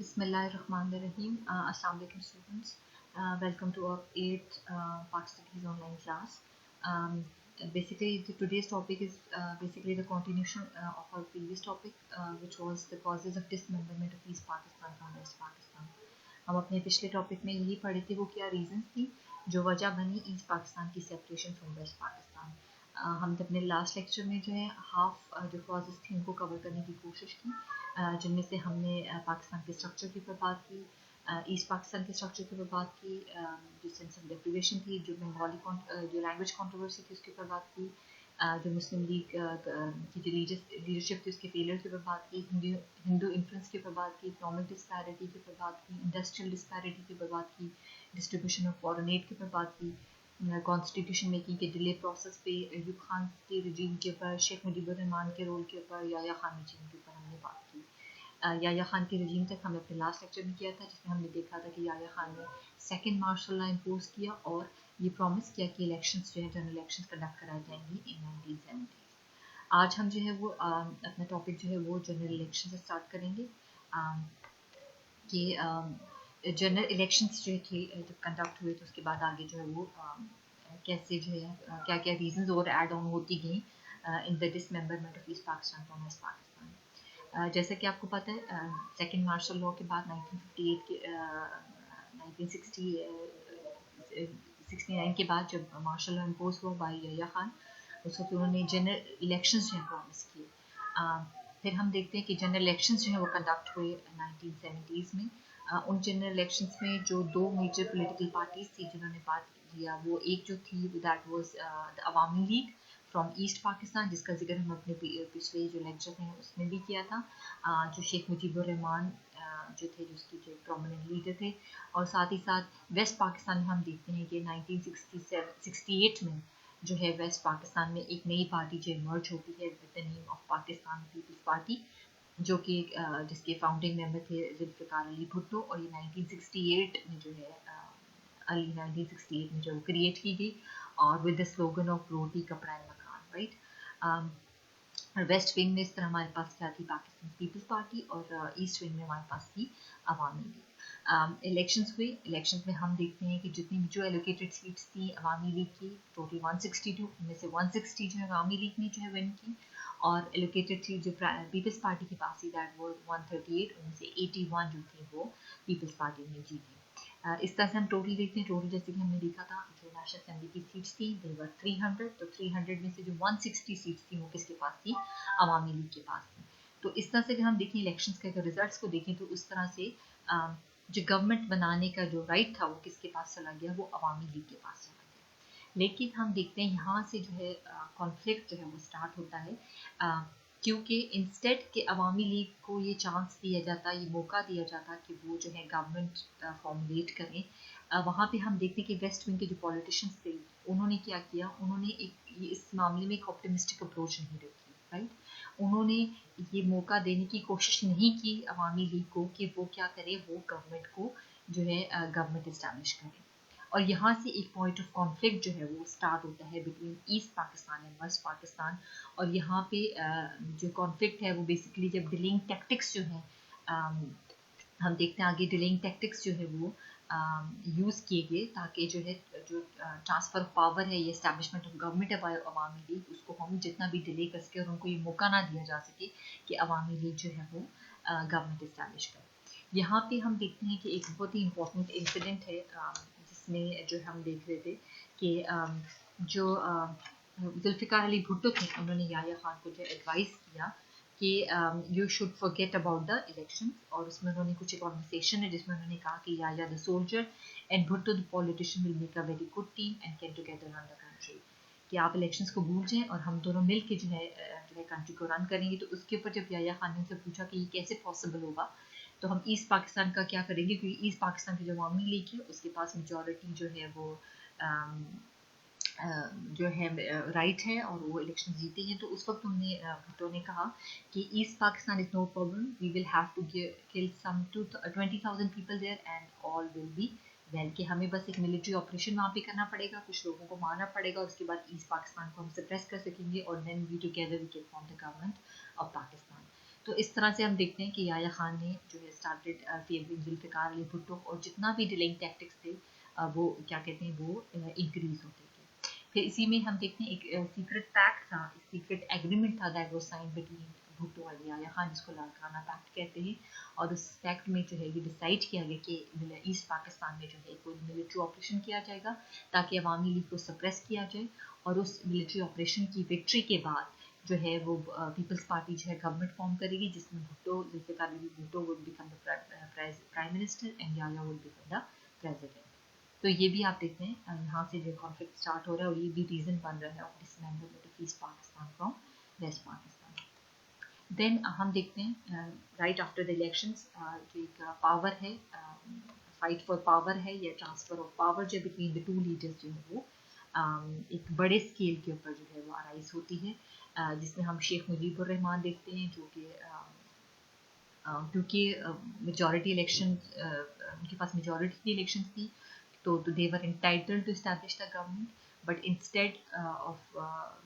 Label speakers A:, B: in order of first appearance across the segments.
A: Bismillahirrahmanirrahim. Assalamu alaikum students. Welcome to our 8th Pakistani online class. Basically, today's topic is basically the continuation of our previous topic, which was the causes of dismemberment of East Pakistan from West Pakistan. हम अपने पिछले topic में यही पढ़े थे वो क्या reasons थी जो वजह बनी ईस्ट पाकिस्तान की सेपरेशन फ्रॉम वेस्ट पाकिस्तान. हमने अपने लास्ट लेक्चर में जो है हाफ जो कॉजेज थी उनको कवर करने की कोशिश की, जिनमें से हमने पाकिस्तान के स्ट्रक्चर के ऊपर बात की, ईस्ट पाकिस्तान के स्ट्रक्चर के ऊपर बात की, जो सेंस ऑफ डेप्रिवेशन थी, जो बंगाली जो लैंग्वेज कंट्रोवर्सी थी उसके ऊपर बात की, जो मुस्लिम लीग की जो लीडरशिप थी उसके फेलियर के ऊपर बात की, हिंदू इन्फ्लुएंस के ऊपर बात की, इकोनॉमिक डिस्पैरिटी के ऊपर बात की, इंडस्ट्रियल डिस्पैरिटी के ऊपर बात की, डिस्ट्रीब्यूशन ऑफ फॉरेन एड के ऊपर बात की, कॉन्स्टिट्यूशन मेकिंग के डिले प्रोसेस पे, अयूब खान के रजीम के ऊपर, शेख मुजीबुर रहमान के रोल के ऊपर, याया खान रजीम के ऊपर हमने बात की. याया खान के रजीम तक हमने अपने लास्ट लेक्चर में किया था, जिसमें हमने देखा था कि याया खान ने सेकंड मार्शल लॉ इम्पोज किया और ये प्रॉमिस किया कि इलेक्शंस जो है जनरल इलेक्शंस कंडक्ट कराए जाएंगी इन 1970. आज हम जो है वो अपना टॉपिक जो है वो जनरल इलेक्शन से स्टार्ट करेंगे. कि जनरल इलेक्शंस जो थे जब कंडक्ट हुए तो उसके बाद आगे जो है वो कैसे जो है क्या क्या रीजंस और ऐड ऑन होती गई in the dismemberment of East Pakistan from West Pakistan. जैसा कि आपको पता है सेकंड मार्शल लॉ के बाद 1958 के 1969 के बाद जब मार्शल लॉ इम्पोज हुआ बाय याया खान, उस वक्त उन्होंने जनरल इलेक्शंस जो है प्रॉमिस किए. फिर हम देखते हैं कि जनरल इलेक्शंस जो है वो कंडक्ट हुए 1970s में. उन जनरल इलेक्शंस में जो दो मेजर पॉलिटिकल पार्टीज थी जिन्होंने पार्ट लिया, वो एक जो थी that was the Awami league from east Pakistan, जिसका जिक्र हम अपने पिछले जो लेक्चर हैं उसमें भी किया था, जो शेख मुजीबुर रहमान जो थे जो उसकी जो प्रोमिनेंट लीडर थे. और साथ ही साथ वेस्ट पाकिस्तान में हम देखते हैं कि 1968 में जो है वेस्ट पाकिस्तान में एक नई पार्टी जो इमर्ज होती है with the name of Pakistan Peoples Party, जो कि जिसके फाउंडिंग मेंबर थे जुल्फ़िकार अली भुट्टो, और ये 1968 में जो है 1968 में जो क्रिएट की गई और विद द स्लोगन ऑफ रोटी कपड़ा एंड मकान, राइट. वेस्ट विंग में इस तरह हमारे पास क्या थी पाकिस्तान पीपल्स पार्टी, और ईस्ट विंग में हमारे पास थी अवामी लीग. इलेक्शंस हुए, इलेक्शंस में हम देखते हैं कि जितनी भी जो एलोकेटेड सीट्स थी अवामी लीग की टोटल 162, उनमें से 160 जो है अवामी लीग ने जो है विन की, और एलोकेटेड सीट जो पीपल्स पार्टी के पास थी दैट वाज 138, उनमें से 81 जो थी वो पीपल्स पार्टी ने जीती. इस तरह से हम टोटल देखते हैं. टोटल जैसे कि हमने देखा था जो नेशनल असेंबली की सीट्स थी दे वर 300, तो 300 में से जो 160 सीट्स थी वो किसके पास थी, अवामी लीग के पास थी. तो इस तरह से अगर हम देखें इलेक्शंस के अगर रिजल्ट्स को देखें तो उस तरह से जो गवर्नमेंट बनाने का जो राइट था वो किसके पास चला गया, वो अवामी लीग के पास चला गया. लेकिन हम देखते हैं यहाँ से जो है कॉन्फ्लिक्ट जो है वो स्टार्ट होता है, क्योंकि इंस्टेड के अवामी लीग को ये चांस दिया जाता, ये मौका दिया जाता कि वो जो है गवर्नमेंट फॉर्मुलेट करें. वहाँ पे हम देखते हैं कि वेस्ट विंग के जो पॉलिटिशियंस थे उन्होंने क्या किया, उन्होंने इस मामले में एक ऑप्टिमिस्टिक अप्रोच नहीं रखी, राइट. उन्होंने ये मौका देने की कोशिश नहीं की अवामी लीग को कि वो क्या करे, वो गवर्नमेंट को जो है गवर्नमेंट इस्टेब्लिश करे. और यहाँ से एक पॉइंट ऑफ कॉन्फ्लिक्ट जो है वो स्टार्ट होता है between East Pakistan and West Pakistan. और यहाँ पे जो कॉन्फ्लिक्ट है वो बेसिकली जब डिलेइंग टैक्टिक्स जो है हम देखते हैं आगे डिलेइंग टैक्टिक्स जो है वो यूज़ किए गए ताकि जो है जो ट्रांसफ़र ऑफ पावर है, ये इस्टेब्लिशमेंट ऑफ गवर्नमेंट है अवामी लीग, उसको हम जितना भी डिले कर सके और उनको ये मौका ना दिया जा सके कि अवामी लीग जो है वो गवर्नमेंट इस्टेब्लिश करे. यहाँ पे हम देखते हैं कि एक बहुत ही इंपॉर्टेंट इंसिडेंट है जिसमें जो हम देख रहे थे कि जो जुल्फ़िकार अली भुट्टो थे उन्होंने याया खान को जो एडवाइस किया कि you should forget about the election, और उसमें उन्होंने कुछ कॉन्वर्सेशन है जिसमें उन्होंने कहा कि Yahya the soldier and Bhutto the politician will make a very good team and can together run the country, कि आप इलेक्शंस को भूल जाएं और हम दोनों मिल के जो है कंट्री को रन करेंगे. तो उसके ऊपर जब याया खान ने उनसे पूछा कि ये कैसे पॉसिबल होगा, तो हम ईस्ट पाकिस्तान का क्या करेंगे, क्योंकि ईस्ट पाकिस्तान की जो अवामी लीग है उसके पास मेजॉरिटी जो है वो जो है राइट है और वो इलेक्शन जीते हैं. तो उस वक्त उन्होंने भुट्टो ने कहा कि East Pakistan is no problem, we will have to kill some 20,000 people there and all will be well, कि हमें बस एक मिलिट्री ऑपरेशन वहाँ पे करना पड़ेगा, कुछ लोगों को मारना पड़ेगा, उसके बाद ईस्ट पाकिस्तान को हम सप्रेस कर सकेंगे और then we together we can form the government of Pakistan. तो इस तरह से हम देखते हैं कि याह्या खान ने जो है स्टार्टेड फेवरिंग जुल्फ़िकार अली भुट्टो, और जितना भी डिलेइंग टैक्टिक्स थे वो क्या कहते हैं वो इंक्रीज होते थे। फिर इसी में हम देखते हैं एक सीक्रेट पैक्ट था, सीक्रेट एग्रीमेंट था that was sign between Bhutto और याह्या खान, जिसको लारकाना पैक्ट कहते हैं। और उस पैक्ट में जो है ये डिसाइड किया गया कि ईस्ट पाकिस्तान में जो है कोई मिलिट्री ऑपरेशन किया जाएगा ताकि अवामी लीग को सप्रेस किया जाए, और उस मिलिट्री ऑपरेशन की विक्ट्री के बाद जो है वो पीपल्स पार्टी जो है गवर्नमेंट फॉर्म करेगी, जिसमें Bhutto Zulfikar Ali Bhutto would become the prime minister and Yahya would become the president. तो ये भी आप देखते हैं यहाँ से जो कॉन्फ्लिक्ट स्टार्ट हो रहा है, और ये भी रीज़न बन रहा है of dismemberment of East Pakistan from West Pakistan. Then हम देखते हैं राइट आफ्टर द इलेक्शंस जो एक पावर है, फाइट फॉर पावर है या ट्रांसफर ऑफ पावर जो बिटवीन द टू लीडर्स जो है वो एक बड़े स्केल के ऊपर जो है वो अराइज होती है, जिसमें हम शेख मुजीबुर रहमान देखते हैं जो कि क्योंकि मेजॉरिटी इलेक्शन उनके पास मेजॉरिटी की इलेक्शन थी, तो they were entitled to establish the government, but instead of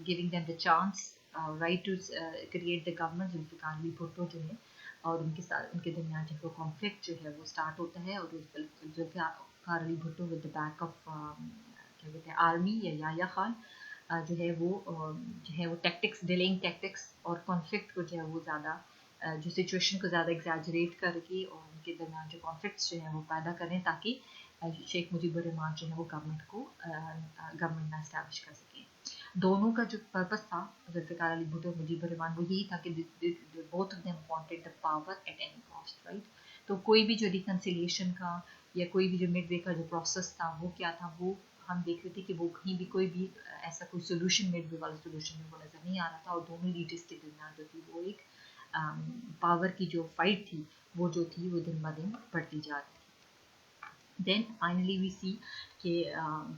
A: giving them the chance right to create the government, Zulfikar Ali Bhutto जो है और उनके साथ उनके दरमियान जो कॉन्फ्लिक्ट जो है वो स्टार्ट होता है, और Zulfikar Ali Bhutto with the back of क्या कहते हैं आर्मी या याह्या खान जो है वो टैक्टिक्स, डिलेइंग टैक्टिक्स और कॉन्फ्लिक्ट को जो है वो ज़्यादा जो सिचुएशन को ज़्यादा एग्जैजरेट करके और उनके दरमियान जो कॉन्फ्लिक्ट्स जो हैं वो पैदा करें, ताकि शेख मुजीबुर रहमान जो है वो गवर्नमेंट ना इस्टेब्लिश कर सकें। दोनों का जो पर्पस था जुल्फ़िकार अली भुट्टो और मुजीबुर रहमान वो यही था कि both of them wanted the power at any cost, right. तो कोई भी जो रिकन्सिलिएशन का या कोई भी जो मिड वे का जो प्रोसेस था वो क्या था, वो हम देख रहे थे कि वो कहीं भी कोई भी ऐसा कोई सोल्यूशन मिड वे वाला सोल्यूशन में वो नज़र नहीं आ रहा था, और दोनों लीडर्स के दरमियान जो थी वो एक पावर की जो फाइट थी वो जो थी वो दिन ब दिन बढ़ती जा रही थी। देन फाइनली वी सी कि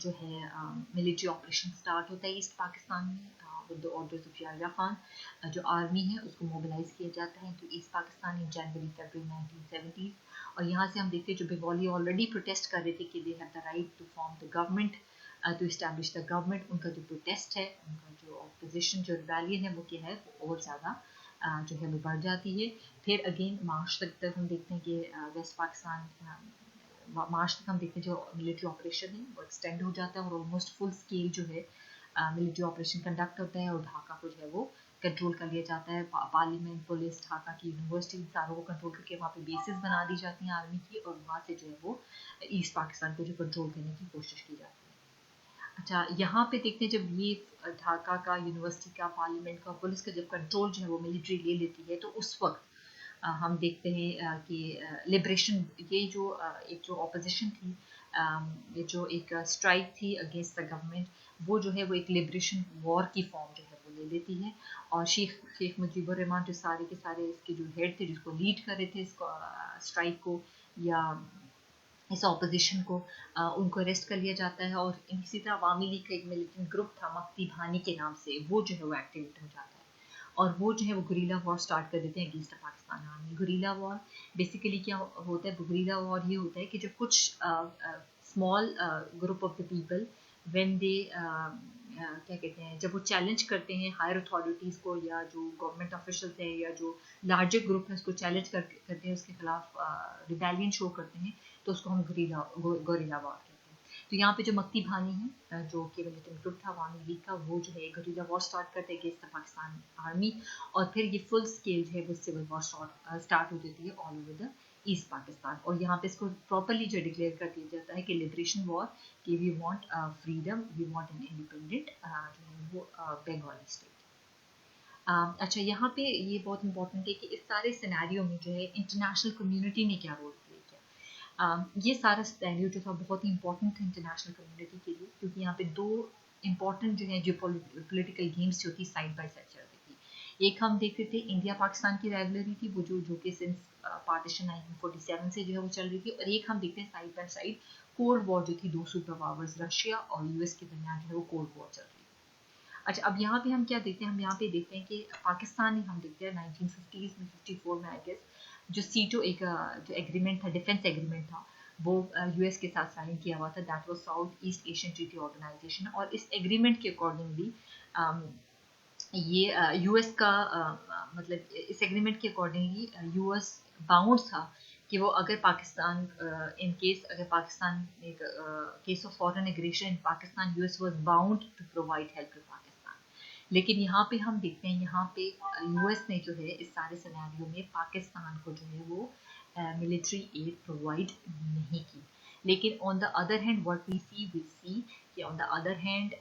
A: जो है मिलिट्री ऑपरेशन स्टार्ट होता है ईस्ट पाकिस्तान में with the orders of Yahya Khan. जो आर्मी है उसको मोबिलाइज किया जाता है तो ईस्ट पाकिस्तान इन जनवरी फरवरी 1970। और यहाँ से हम देखते हैं जो बंगाली ऑलरेडी प्रोटेस्ट कर रहे थे कि they have the right to form the government, to establish the government, उनका जो प्रोटेस्ट है, उनका जो ऑपोजिशन जो रिबेलियन है वो क्या है वो और ज़्यादा जो है वो बढ़ जाती है। फिर अगेन मार्च तक हम देखते हैं कि वेस्ट पाकिस्तान मार्च तक हम देखते हैं जो मिलिट्री ऑपरेशन है वो एक्सटेंड हो जाता है और ऑलमोस्ट फुल स्केल जो है मिलिट्री ऑपरेशन कंडक्ट होता है और ढाका को जो है वो कंट्रोल कर लिया जाता है। पार्लियामेंट, पुलिस, ढाका की यूनिवर्सिटी सारों को कंट्रोल करके वहाँ पे बेसिस बना दी जाती हैं आर्मी की, और वहाँ से जो है वो ईस्ट पाकिस्तान को जो कंट्रोल करने की कोशिश की जाती है। अच्छा, यहाँ पे देखते हैं जब ये ढाका का, यूनिवर्सिटी का, पार्लियामेंट का, पुलिस का जब कंट्रोल जो है वो मिलिट्री ले लेती है, तो उस वक्त हम देखते हैं कि लिबरेशन, ये जो एक जो ऑपोजिशन थी, ये जो एक स्ट्राइक थी अगेंस्ट द गवर्नमेंट, वो जो है वो एक लिबरेशन वॉर की फॉर्म जो है वो ले लेती है। और शेख मुजीबुर रहमान जो सारे के सारे इसके जो हेड थे, जिसको लीड कर रहे थे इसको स्ट्राइक को या इस ऑपोजिशन को, उनको अरेस्ट कर लिया जाता है। और इसी तरह अवामी लीग का एक मिलिटेंट ग्रुप था मफ्ती भानी के नाम से, वो जो है वो एक्टिवेट हो जाता है और वो जो है वो गुरीला वॉर स्टार्ट कर देते हैं against Pakistan army. Guerrilla war basically क्या होता है, गुरीला वॉर ये होता है कि जब कुछ small group of the people when they क्या कहते हैं, जब वो चैलेंज करते हैं हायर अथॉरिटीज़ को या जो गवर्नमेंट ऑफिशियल्स हैं या जो लार्जर ग्रुप है उसको चैलेंज करते हैं, उसके खिलाफ रिबेलियन शो करते हैं, तो उसको हम गुरीला वॉर कहते हैं। तो यहाँ पे जो मक्ती भानी है जो कि मिलिटेंट ग्रुप था अवामी लीग का, वो जो है गुरीला वॉर स्टार्ट करते हैं अगेंस्ट द पाकिस्तान आर्मी, और फिर ये फुल स्केल जो है वो सिविल वॉर स्टार्ट हो जाती है all over the east Pakistan. और यहाँ पे इसको प्रॉपरली जो डिक्लेयर कर दिया जाता है कि लिबरेशन वॉर, कि we want freedom, we want an independent जो है वो बंगाली स्टेट। अच्छा, यहाँ पे ये बहुत इंपॉर्टेंट है कि इस सारे सिनेरियो में जो है इंटरनेशनल कम्युनिटी ने क्या रोल प्ले किया। ये सारा सिनेरियो जो था बहुत ही इंपॉर्टेंट था इंटरनेशनल कम्युनिटी के लिए, क्योंकि यहाँ पे दो इंपॉर्टेंट जो है जो पॉलिटिकल गेम्स जो थी साइड बाय साइड चल रही थी। एक हम देखते थे इंडिया पाकिस्तान की राइवलरी थी, वो जो कि सिंस पार्टीशन 1947 से जो है वो चल रही थी, और एक हम देखते हैं side by side cold war जो थी दो सुपर पावर्स रशिया और यूएस के दरमियान जो है वो कोल्ड वॉर चल रही थी। अच्छा, अब यहाँ पे हम क्या देखते हैं, हम यहाँ पे देखते हैं कि पाकिस्तान हम देखते हैं 1950s में 54 में आई गेस जो सीटो एक जो एग्रीमेंट था, डिफेंस एग्रीमेंट था, वो यूएस के साथ साइन किया हुआ था, that was South East Asian treaty organization. और इस एग्रीमेंट के अकॉर्डिंगली ये यूएस का मतलब इस एग्रीमेंट के अकॉर्डिंगली यूएस बाउंड था कि वो अगर पाकिस्तान इन केस अगर पाकिस्तान एक case of foreign aggression in Pakistan US was bound to provide help to Pakistan. लेकिन यहाँ पे हम देखते हैं यहाँ पे यूएस ने जो है इस सारे सिनेरियो में पाकिस्तान को जो है वो मिलिट्री एड प्रोवाइड नहीं की। लेकिन on the other hand what we see कि ऑन द अदर हैंड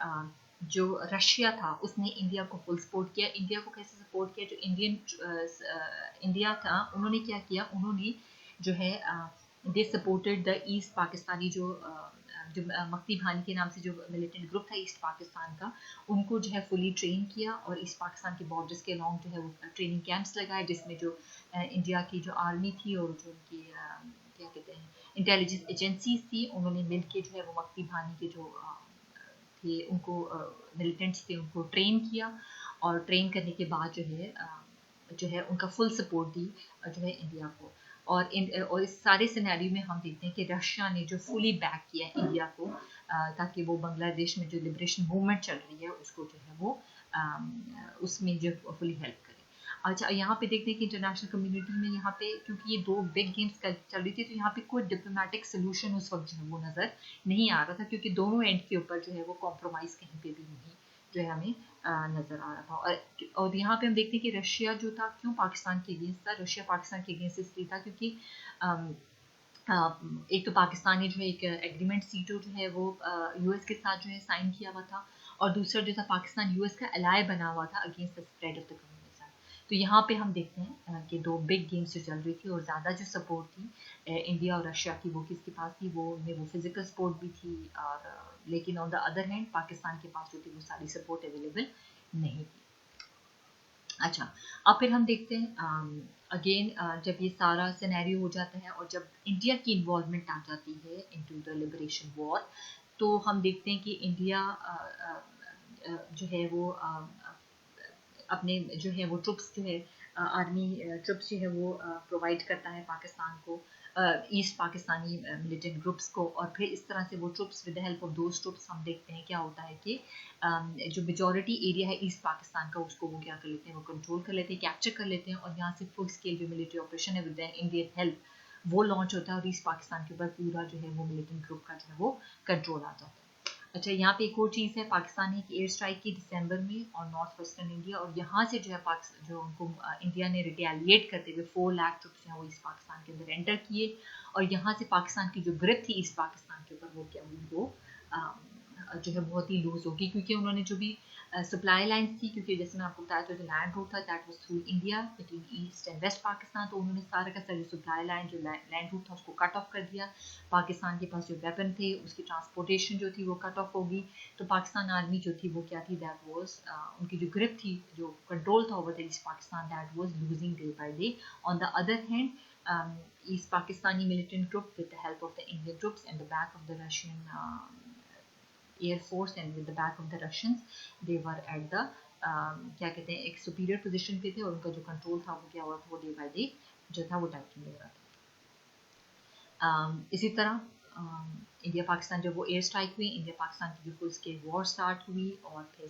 A: जो रशिया था उसने इंडिया को फुल सपोर्ट किया। इंडिया को कैसे सपोर्ट किया, जो इंडिया था उन्होंने क्या किया, उन्होंने जो है they supported the east Pakistani जो मक्ती भानी के नाम से जो मिलिटेंट ग्रुप था ईस्ट पाकिस्तान का, उनको जो है फुली ट्रेन किया और ईस्ट पाकिस्तान के बॉर्डर्स के अलॉन्ग जो है वो ट्रेनिंग कैंप्स लगाए, जिसमें जो इंडिया की जो आर्मी थी और जो उनकी क्या कहते हैं इंटेलिजेंस एजेंसीज थी, उन्होंने मिलकर जो है वो मक्ती भानी के जो थे उनको मिलिटेंट्स थे उनको ट्रेन किया और ट्रेन करने के बाद जो है उनका फुल सपोर्ट दी जो है इंडिया को। और इस सारे सिनेरियो में हम देखते हैं कि रशिया ने जो फुली बैक किया इंडिया को ताकि वो बांग्लादेश में जो लिबरेशन मूवमेंट चल रही है उसको जो है वो उसमें जो फुली हेल्प करे। अच्छा, यहाँ पे देखते हैं कि इंटरनेशनल कम्युनिटी में यहाँ पे क्योंकि ये 2 बिग गेम्स चल रही थी तो यहाँ पे कोई डिप्लोमेटिक सोल्यूशन उस वक्त जो है वो नज़र नहीं आ रहा था, क्योंकि दोनों एंड के ऊपर जो है वो कॉम्प्रोमाइज़ कहीं पे भी नहीं जो है हमें नज़र आ रहा था। और यहाँ पे हम देखते हैं कि रशिया जो था क्यों पाकिस्तान के अगेंस्ट था। रशिया पाकिस्तान के अगेंस्ट इसलिए था क्योंकि एक तो पाकिस्तान ने जो है एक एग्रीमेंट सीटो जो है वो यूएस के साथ जो है साइन किया हुआ था, और दूसरा जो था पाकिस्तान यूएस का एलाय बना हुआ था against the spread of the communism. तो यहाँ पे हम देखते हैं कि 2 बिग गेम्स जो चल रही थी और ज़्यादा जो सपोर्ट थी इंडिया और रशिया की वो किसके पास थी, वो फिजिकल सपोर्ट भी थी और लेकिन on the other hand Pakistan के पास जो थी वो सारी सपोर्ट अवेलेबल नहीं थी। अच्छा, अब फिर हम देखते हैं अगेन जब ये सारा सिनेरियो हो जाता है और जब इंडिया की इन्वॉल्वमेंट आ जाती है इनटू द लिबरेशन वॉर, तो हम देखते हैं कि इंडिया जो है वो अपने जो है वो ट्रुप्स जो है आर्मी ट्रुप्स जो है वो प्रोवाइड करता है पाकिस्तान को, ईस्ट पाकिस्तानी मिलिटेंट ग्रुप्स को। और फिर इस तरह से वो troops with the help of those troops हम देखते हैं क्या होता है कि जो मेजॉरिटी एरिया है ईस्ट पाकिस्तान का उसको वो क्या कर लेते हैं, वो कंट्रोल कर लेते हैं, कैप्चर कर लेते हैं, और यहाँ से फुल स्केल जो मिलिट्री ऑपरेशन है विद इंडियन हेल्प वो लॉन्च होता है और ईस्ट पाकिस्तान के ऊपर पूरा जो है वो मिलिटेंट ग्रुप का जो है वो कंट्रोल आ जाता है। अच्छा, यहाँ पे एक और चीज़ है, पाकिस्तान ने एक एयर स्ट्राइक की दिसंबर में और नॉर्थ वेस्टर्न इंडिया, और यहाँ से जो है जो उनको इंडिया ने रिटेलिएट करते हुए 4 लाख ट्रुप्स जो है वो ईस्ट पाकिस्तान के अंदर एंटर किए, और यहाँ से पाकिस्तान की जो ग्रिप थी ईस्ट पाकिस्तान के ऊपर वो क्या हुई, वो जो है बहुत ही लूज होगी, क्योंकि उन्होंने जो भी सप्लाई लाइन्स थी, क्योंकि जैसे मैं आपको बताया तो जो लैंड रूट था that was through India between East and West Pakistan, तो उन्होंने सारा का सारा जो सप्लाई लाइन जो लैंड रूट था उसको कट ऑफ कर दिया। पाकिस्तान के पास जो वेपन थे उसकी ट्रांसपोर्टेशन जो थी वो कट ऑफ होगी। तो पाकिस्तान आर्मी जो थी वो क्या थी, दैट वाज उनकी जो ग्रिप थी, जो कंट्रोल था over the east Pakistan, that was losing day by day. On the other hand East Pakistani militant group, with the help of the Indian troops and the back of the Russian Air Force and with the back of the Russians, they were at the क्या कहते हैं एक superior position पे थे, और उनका जो control था वो क्या हुआ था, वो डे बाय डे जो था वो टाइटन हो रहा था। इसी तरह इंडिया पाकिस्तान जब वो एयर स्ट्राइक हुई, इंडिया पाकिस्तान की जो फुल स्केल वॉर स्टार्ट हुई, और फिर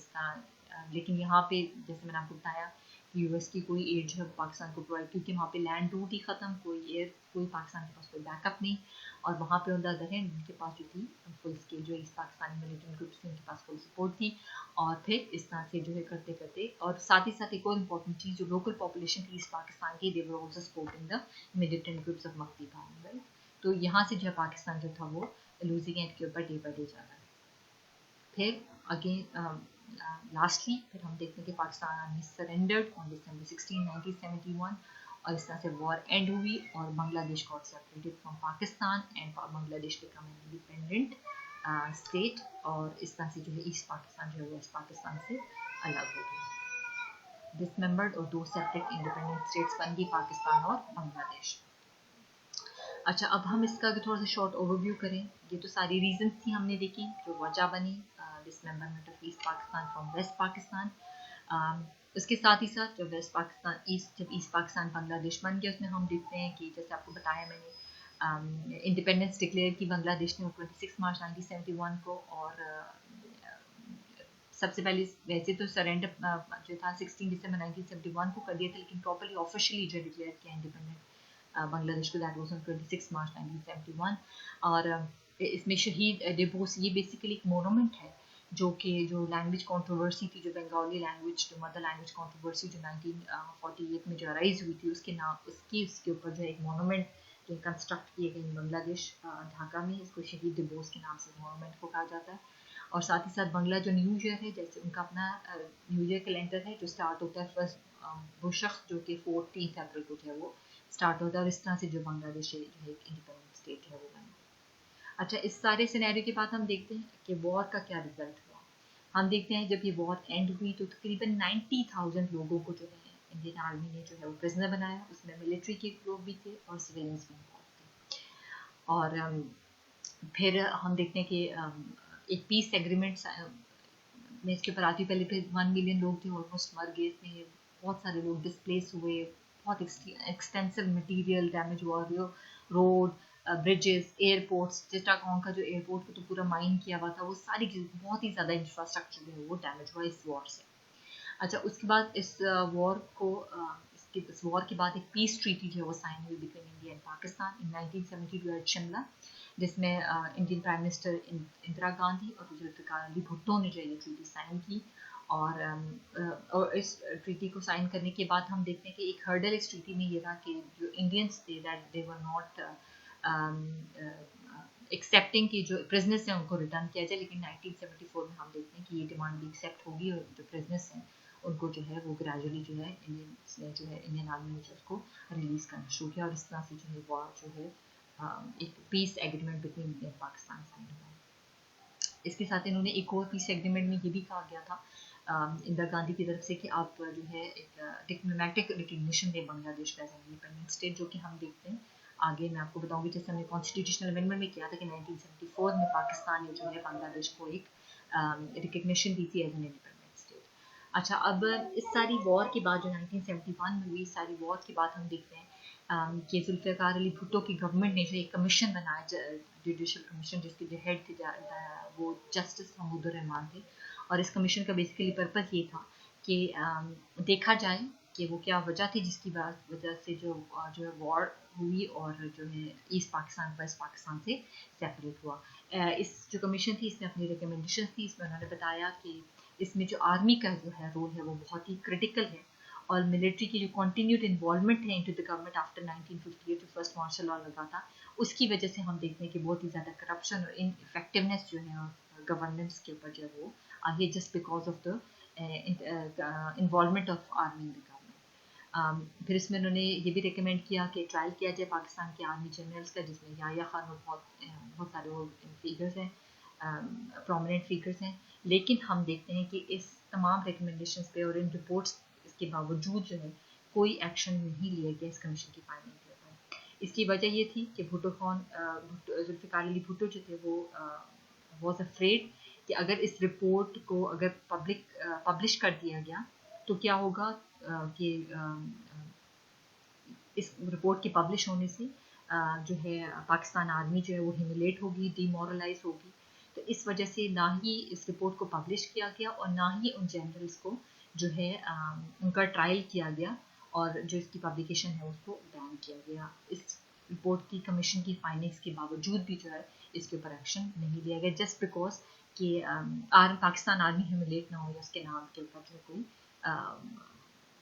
A: लेकिन यहाँ पे जैसे मैंने आपको बताया यूएस की कोई एड जो है पाकिस्तान को प्रोवाइड, क्योंकि वहाँ पे लैंड रूट ही खत्म, कोई पाकिस्तान के पास कोई बैकअप नहीं, और वहाँ पे ऑन द अदर हैंड उनके पास जो थी फुल स्केल जो ईस्ट पाकिस्तानी मिलिटेंट ग्रुप्स थी उनके पास फुल सपोर्ट थी। और फिर इस तरह से जो है करते करते, और साथ ही साथ एक और इम्पॉर्टेंट चीज़, जो लोकल पॉपुलेशन थी ईस्ट पाकिस्तान की, they were also supporting the militant groups of Mukti Bahini, right. तो यहाँ से जो है पाकिस्तान जो था वो लूजिंग एंड के ऊपर डे बाई डे जा रहा है। फिर अगेन लास्टली फिर हम देखते हैं कि Pakistan army surrendered on December 16, 1971, और इस तरह से वॉर एंड हुई और Bangladesh got separated from Pakistan and Bangladesh become an independent state, और इस तरह से जो है ईस्ट पाकिस्तान जो है वेस्ट पाकिस्तान से अलग हो गया, डिसमेंबर्ड, और 2 सेपरेट इंडिपेंडेंट स्टेट्स बन गई, पाकिस्तान और बांग्लादेश। अच्छा, अब हम इसका थोड़ा सा शॉर्ट ओवरव्यू करें। ये तो सारी रीजंस थी हमने देखी जो वजह बनी dismemberment of East Pakistan from West Pakistan. उसके साथ ही साथ जब ईस्ट पाकिस्तान बांग्लादेश बन गया, उसमें हम देखते हैं कि जैसे आपको बताया मैंने इंडिपेंडेंस डिक्लेयर की बांग्लादेश ने 26 मार्च 1971 को, और सबसे पहले वैसे तो सरेंडर जो था 16 दिसंबर 1971 को कर दिया था, लेकिन प्रॉपरली ऑफिशियली जो डिक्लेयर किया इंडिपेंडेंट बांग्लादेश को, दैट वाज ऑन 26 मार्च 1971। और इसमें शहीद डिबोस, ये बेसिकली एक मोनूमेंट है जो कि जो लैंग्वेज कंट्रोवर्सी थी, जो बंगाली लैंग्वेज, जो मदर लैंग्वेज कंट्रोवर्सी जो 1948 में जो अराइज हुई थी, उसके ऊपर जो है एक मोनूमेंट जो कंस्ट्रक्ट किए गए बांग्लादेश ढाका में, इसको शहीद दिवस के नाम से मोनूमेंट को कहा जाता है। और साथ ही साथ बांग्ला जो न्यू ईयर है, जैसे उनका अपना न्यू ईयर कैलेंडर है जो स्टार्ट होता है फर्स्ट वो शख्स जो कि 14 अप्रैल को जो है वो स्टार्ट होता है, और इस तरह से जो बांग्लादेश जो है एक इंडिपेंडेंट स्टेट जो है वो बना। अच्छा, इस सारे सिनेरियो के बाद हम देखते हैं कि वॉर का क्या रिजल्ट हुआ। हम देखते हैं जब ये वॉर एंड हुई तो तकरीबन 90,000 लोगों को जो है इंडियन आर्मी ने जो है वो प्रिजनर बनाया। उसमें मिलिट्री के लोग भी थे और सिविलियंस भी इंवॉल्व थे। और फिर हम देखते हैं कि एक पीस एग्रीमेंट में इसके ऊपर आती, पहले फिर 1 मिलियन लोग थे ऑलमोस्ट मर गए इसमें, बहुत सारे लोग डिस्प्लेस हुए, बहुत एक्सटेंसिव मटेरियल डैमेज हुआ, रोड, ब्रिजेस, एयरपोर्ट्स, चिटागोंग का जो एयरपोर्ट को तो पूरा माइन किया हुआ था, वो सारी चीज़, बहुत ही ज़्यादा इंफ्रास्ट्रक्चर जो है वो डैमेज हुआ इस वॉर से। अच्छा, उसके बाद इस वॉर के बाद एक पीस ट्रीटी जो है वो साइन हुई between India and Pakistan in 1972 at Shimla, जिसमें Indian prime minister Indira Gandhi और जुल्फ़िकार अली भुट्टो ने जो ये ट्रीटी साइन की। और इस ट्रीटी को साइन करने के बाद हम देखते हैं कि एक हर्डल इस ट्रीटी में ये था कि जो इंडियंस थे that they were not accepting कि जो प्रिजनर्स हैं उनको रिटर्न किया जाए, लेकिन 1974 में हम देखते हैं कि ये डिमांड भी एक्सेप्ट होगी और जो प्रिजनर्स हैं उनको जो है वो ग्रेजुअली जो है इंडियन आर्मी ने जो उसको रिलीज़ करना शुरू किया, और इस तरह से जो है वॉर जो है एक पीस एग्रीमेंट बिटवीन इंडिया और पाकिस्तान साइन हुआ। इसके साथ इन्होंने एक और पीस एग्रीमेंट में ये भी कहा गया था इंदिरा गांधी की तरफ से कि आप जो है एक डिप्लोमेटिक रिकग्निशन दे बांग्लादेश का एज एन इंडिपेंडेंट स्टेट, जो कि हम देखते हैं आगे मैं आपको बताऊंगी। जैसे हमने कॉन्स्टिट्यूशनल अमेंडमेंट में किया था कि 1974 में पाकिस्तान ने जो है बांग्लादेश को एक रिकग्निशन दी थी एज एन इंडिपेंडेंट स्टेट। अच्छा, अब इस सारी वॉर के बाद जो 1971 में हुई, सारी वॉर के बाद हम देखते हैं कि जुल्फ़िकार अली भुट्टो की गवर्नमेंट ने जो एक कमीशन बनाया, जुडिशल कमीशन, जिसके जो हेड थे वो जस्टिस महमूद रहमान थे। और इस कमीशन का बेसिकली पर्पस ये था कि देखा जाए कि वो क्या वजह थी जिसकी वजह से जो है वॉर हुई और जो है ईस्ट पाकिस्तान वेस्ट पाकिस्तान से सेपरेट हुआ। इस जो कमीशन थी इसमें अपनी रिकमेंडेशन थी, इसमें उन्होंने बताया कि इसमें जो आर्मी का जो है रोल है वो बहुत ही क्रिटिकल है, और मिलिट्री की जो कंटिन्यूड इन्वॉल्वमेंट है इनटू द गवर्नमेंट आफ्टर 1958 जो फर्स्ट मार्शल लॉ लगा था, उसकी वजह से हम देखते हैं कि बहुत ही ज़्यादा करप्शन और इनफेक्टिवनेस जो है गवर्नेंस के ऊपर जो है वो आई, just because of the involvement of army in the government. फिर इसमें उन्होंने ये भी रिकमेंड किया कि ट्रायल किया जाए पाकिस्तान के आर्मी जनरल्स का, जिसमें याह्या खान और बहुत सारे वो फिगर्स हैं, प्रोमिनेंट फिगर्स हैं। लेकिन हम देखते हैं कि इस तमाम रिकमेंडेशंस पे और इन रिपोर्ट्स के बावजूद जो है कोई एक्शन नहीं लिया गया इस कमीशन की फाइंडिंग के ऊपर। इसकी वजह ये थी कि जुल्फ़िकार अली भुट्टो जो थे वो वॉज अफ्रेड कि अगर इस रिपोर्ट को अगर पब्लिश कर दिया गया तो क्या होगा कि इस रिपोर्ट के पब्लिश होने से जो है पाकिस्तान आर्मी जो है वो ह्यूमिलेट होगी, डीमोरलाइज होगी। तो इस वजह से ना ही इस रिपोर्ट को पब्लिश किया गया और ना ही उन जनरल्स को जो है उनका ट्रायल किया गया, और जो इसकी पब्लिकेशन है उसको बैन किया गया। इस रिपोर्ट की कमीशन की फाइंडिंग्स के बावजूद भी जो है इसके ऊपर एक्शन नहीं लिया गया, जस्ट बिकॉज कि पाकिस्तान आर्मी ह्यूमिलेट ना हो या उसके नाम के ऊपर जो कोई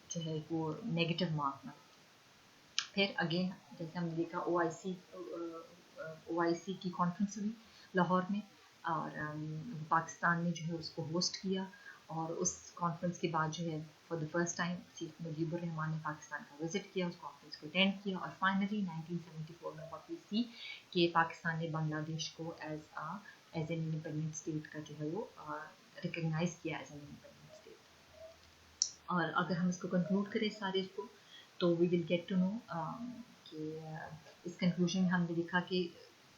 A: जो है वो नेगेटिव मार्क ना। फिर अगेन जैसे हमने देखा OIC की कॉन्फ्रेंस हुई लाहौर में, और पाकिस्तान ने जो है उसको होस्ट किया, और उस कॉन्फ्रेंस के बाद जो है for the first time Sheikh Mujibur Rahman ने पाकिस्तान का विजिट किया, उस कॉन्फ्रेंस को अटेंड किया, और फाइनली 1974 में व्हाट वी सी कि पाकिस्तान ने बांग्लादेश को एज एन इंडिपेंडेंट स्टेट का जो है वो रिकग्नाइज किया एज एन इंडिपेंडेंट स्टेट। और अगर हम इसको कंक्लूड करें सारे इसको, तो we will get to know कि इस कंक्लूजन में हमने देखा कि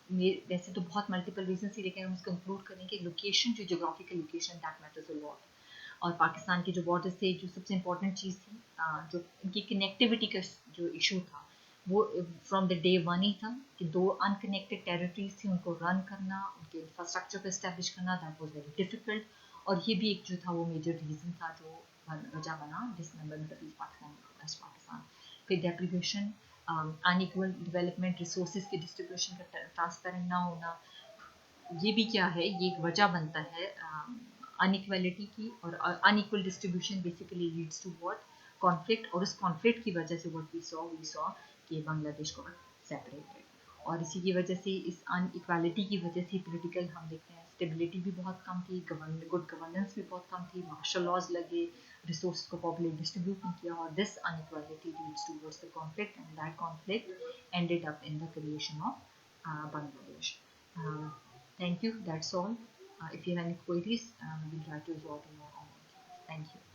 A: वैसे तो बहुत मल्टीपल रीजन ही, लेकिन हम इसको कंक्लूड करें कि लोकेशन, जो geographical location that matters a lot, और पाकिस्तान के जो बॉर्डर थे जो सबसे इंपॉर्टेंट चीज़ थी, जो इनकी कनेक्टिविटी का जो इशू था वो फ्रॉम द डे वन ही था कि दो अनकनेक्टेड टेरिटरीज थी, उनको रन करना, उनके इंफ्रास्ट्रक्चर को इस्टेब्लिश करना दैट वाज वेरी डिफिकल्ट। और ये भी एक जो था वो मेजर रीज़न था जो वजह बना dismember middle east Pakistan west Pakistan. फिर डेप्रीवेशन, अनइक्वल डेवलपमेंट, रिसोर्सेज के डिस्ट्रीब्यूशन का ट्रांसपेरेंट ना होना, ये भी क्या है, ये एक वजह बनता है अनइक्वालिटी की। और unequal distribution basically leads to what, conflict. और उस कॉन्फ्लिक्ट की वजह से व्हाट वी सॉ कि बांग्लादेश को सेपरेटेड। और इसी की वजह से, इस अनइक्वालिटी की वजह से पॉलिटिकल हम देखते हैं स्टेबिलिटी भी बहुत कम थी, गुड गवर्नेंस भी बहुत कम थी, मार्शल लॉज लगे, रिसोर्स को प्रॉपर्ली डिस्ट्रीब्यूट नहीं किया, और this inequality leads towards the conflict, and that conflict ended up in the creation of Bangladesh. Uh, Thank you. That's all. If you have any queries, we will try to resolve in your own. Thank you.